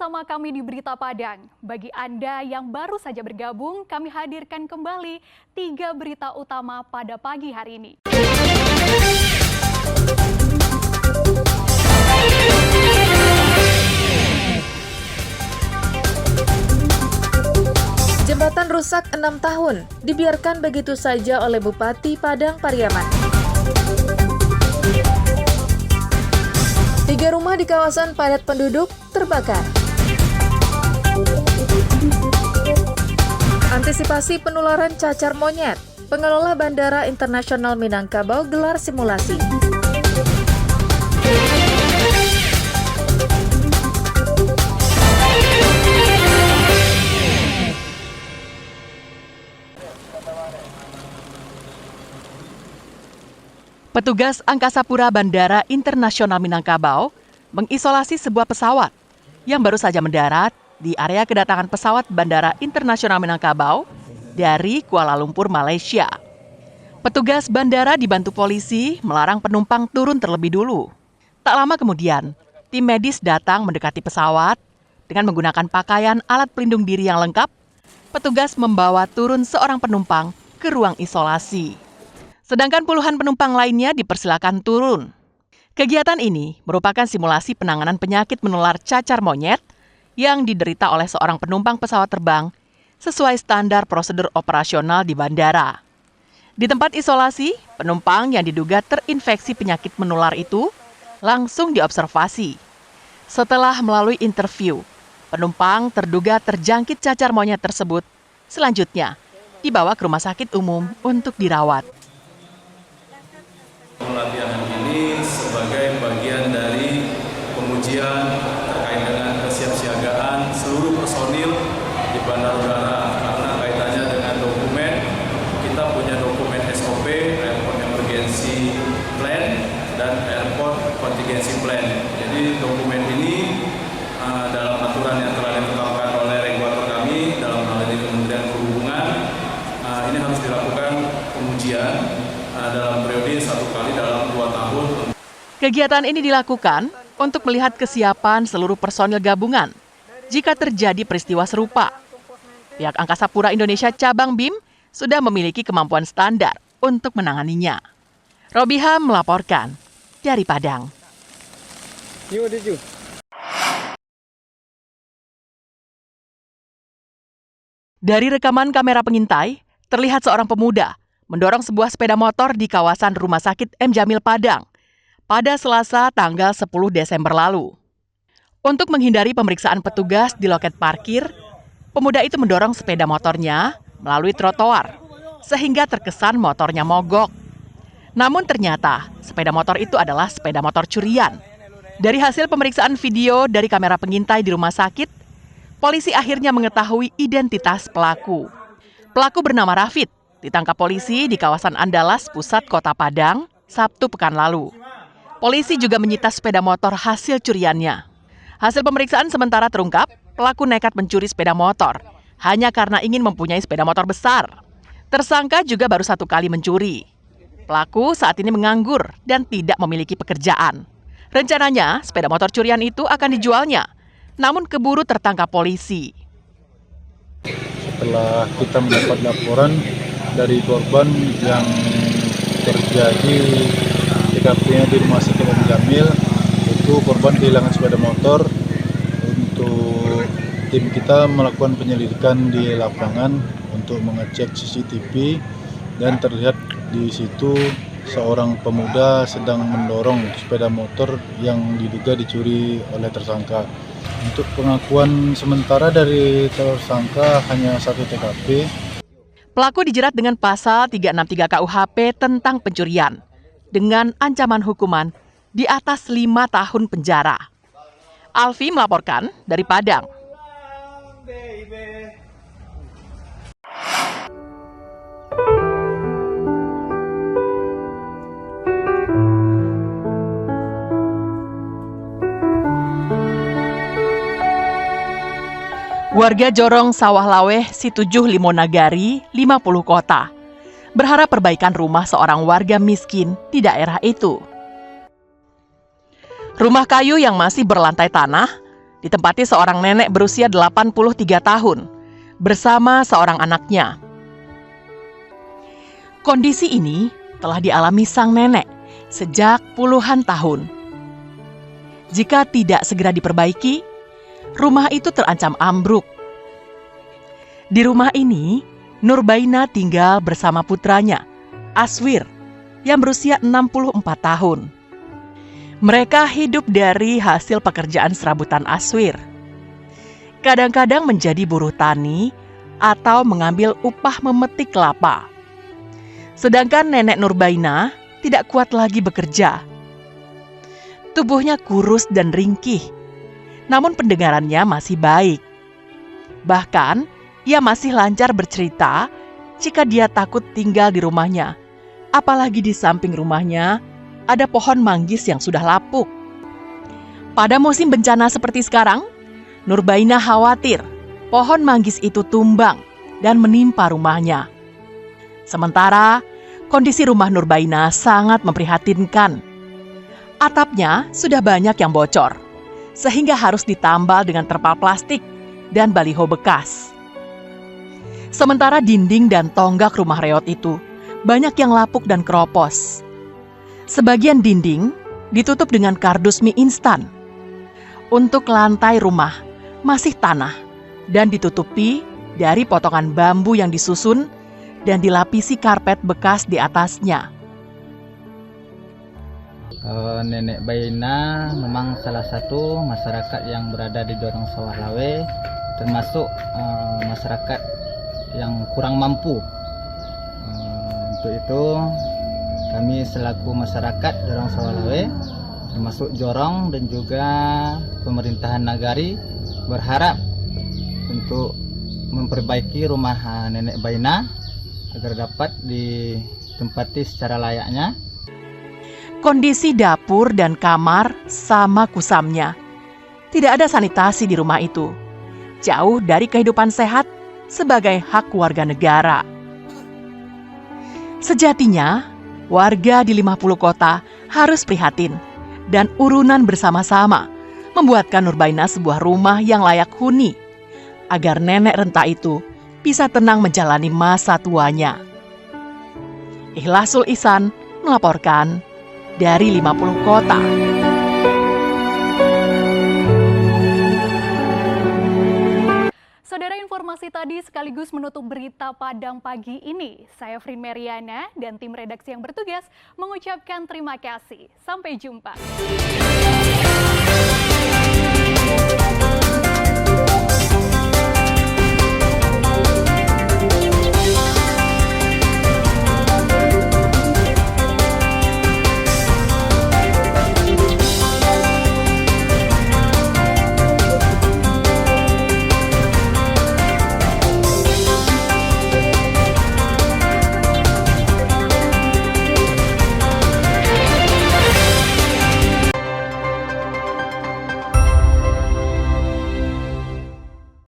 bersama kami di Berita Padang. Bagi Anda yang baru saja bergabung, kami hadirkan kembali 3 berita utama pada pagi hari ini. Jembatan rusak 6 tahun, dibiarkan begitu saja oleh Bupati Padang Pariaman. 3 rumah di kawasan padat penduduk terbakar. Antisipasi penularan cacar monyet, pengelola Bandara Internasional Minangkabau gelar simulasi. Petugas Angkasa Pura Bandara Internasional Minangkabau mengisolasi sebuah pesawat yang baru saja mendarat di area kedatangan pesawat Bandara Internasional Minangkabau dari Kuala Lumpur, Malaysia. Petugas bandara dibantu polisi melarang penumpang turun terlebih dulu. Tak lama kemudian, tim medis datang mendekati pesawat dengan menggunakan pakaian alat pelindung diri yang lengkap. Petugas membawa turun seorang penumpang ke ruang isolasi. Sedangkan puluhan penumpang lainnya dipersilakan turun. Kegiatan ini merupakan simulasi penanganan penyakit menular cacar monyet yang diderita oleh seorang penumpang pesawat terbang sesuai standar prosedur operasional di bandara. Di tempat isolasi, penumpang yang diduga terinfeksi penyakit menular itu langsung diobservasi. Setelah melalui interview, penumpang terduga terjangkit cacar monyet tersebut selanjutnya dibawa ke rumah sakit umum untuk dirawat. Pelatihan ini sebagai bagian dari pengujian terkait dengan kesiapsiagaan seluruh personil di Bandara Udara karena kaitannya dengan dokumen. Kita punya dokumen SOP, Airport Emergency Plan dan Airport Contingency Plan. Jadi dokumen ini dalam aturan yang telah ditetapkan oleh regulator kami dalam hal ini Kementerian Perhubungan, ini harus dilakukan pengujian dalam periode 1 kali dalam 2 tahun. Kegiatan ini dilakukan untuk melihat kesiapan seluruh personil gabungan jika terjadi peristiwa serupa. Pihak Angkasa Pura Indonesia Cabang BIM sudah memiliki kemampuan standar untuk menanganinya. Robiha melaporkan dari Padang. Dari rekaman kamera pengintai, terlihat seorang pemuda mendorong sebuah sepeda motor di kawasan Rumah Sakit M. Jamil Padang pada Selasa tanggal 10 Desember lalu. Untuk menghindari pemeriksaan petugas di loket parkir, pemuda itu mendorong sepeda motornya melalui trotoar sehingga terkesan motornya mogok. Namun ternyata sepeda motor itu adalah sepeda motor curian. Dari hasil pemeriksaan video dari kamera pengintai di rumah sakit, polisi akhirnya mengetahui identitas pelaku. Pelaku bernama Rafid, ditangkap polisi di kawasan Andalas, pusat kota Padang, Sabtu pekan lalu. Polisi juga menyita sepeda motor hasil curiannya. Hasil pemeriksaan sementara terungkap, pelaku nekat mencuri sepeda motor hanya karena ingin mempunyai sepeda motor besar. Tersangka juga baru 1 kali mencuri. Pelaku saat ini menganggur dan tidak memiliki pekerjaan. Rencananya, sepeda motor curian itu akan dijualnya, namun keburu tertangkap polisi. Setelah kita mendapat laporan dari korban yang terjadi TKP-nya di Rumah Sakit M. Jamil, itu korban kehilangan sepeda motor. Untuk tim kita melakukan penyelidikan di lapangan untuk mengecek CCTV dan terlihat di situ seorang pemuda sedang mendorong sepeda motor yang diduga dicuri oleh tersangka. Untuk pengakuan sementara dari tersangka hanya 1 TKP. Pelaku dijerat dengan pasal 363 KUHP tentang pencurian dengan ancaman hukuman di atas 5 tahun penjara. Alfi melaporkan dari Padang. Warga Jorong Sawah Laweh, Situjuh Limonagari, 50 kota, berharap perbaikan rumah seorang warga miskin di daerah itu. Rumah kayu yang masih berlantai tanah ditempati seorang nenek berusia 83 tahun bersama seorang anaknya. Kondisi ini telah dialami sang nenek sejak puluhan tahun. Jika tidak segera diperbaiki, rumah itu terancam ambruk. Di rumah ini, Nurbaina tinggal bersama putranya, Aswir, yang berusia 64 tahun. Mereka hidup dari hasil pekerjaan serabutan Aswir. Kadang-kadang menjadi buruh tani atau mengambil upah memetik kelapa. Sedangkan nenek Nurbaina tidak kuat lagi bekerja. Tubuhnya kurus dan ringkih, namun pendengarannya masih baik. Bahkan, ia masih lancar bercerita jika dia takut tinggal di rumahnya. Apalagi di samping rumahnya ada pohon manggis yang sudah lapuk. Pada musim bencana seperti sekarang, Nurbaina khawatir pohon manggis itu tumbang dan menimpa rumahnya. Sementara, kondisi rumah Nurbaina sangat memprihatinkan. Atapnya sudah banyak yang bocor, sehingga harus ditambal dengan terpal plastik dan baliho bekas. Sementara dinding dan tonggak rumah reot itu banyak yang lapuk dan keropos. Sebagian dinding ditutup dengan kardus mie instan. Untuk lantai rumah masih tanah dan ditutupi dari potongan bambu yang disusun dan dilapisi karpet bekas di atasnya. Nenek Baina memang salah satu masyarakat yang berada di Dorong Sawah Lawe, termasuk masyarakat yang kurang mampu. Untuk itu kami selaku masyarakat Dorong Sawah Lawe, termasuk Jorong dan juga pemerintahan nagari, berharap untuk memperbaiki rumah Nenek Baina agar dapat ditempati secara layaknya. Kondisi dapur dan kamar sama kusamnya. Tidak ada sanitasi di rumah itu. Jauh dari kehidupan sehat sebagai hak warga negara. Sejatinya, warga di 50 kota harus prihatin dan urunan bersama-sama membuatkan Nurbaina sebuah rumah yang layak huni agar nenek renta itu bisa tenang menjalani masa tuanya. Ikhlasul Ihsan melaporkan dari 50 kota. Saudara, informasi tadi sekaligus menutup berita Padang pagi ini. Saya Frin Meriana dan tim redaksi yang bertugas mengucapkan terima kasih. Sampai jumpa.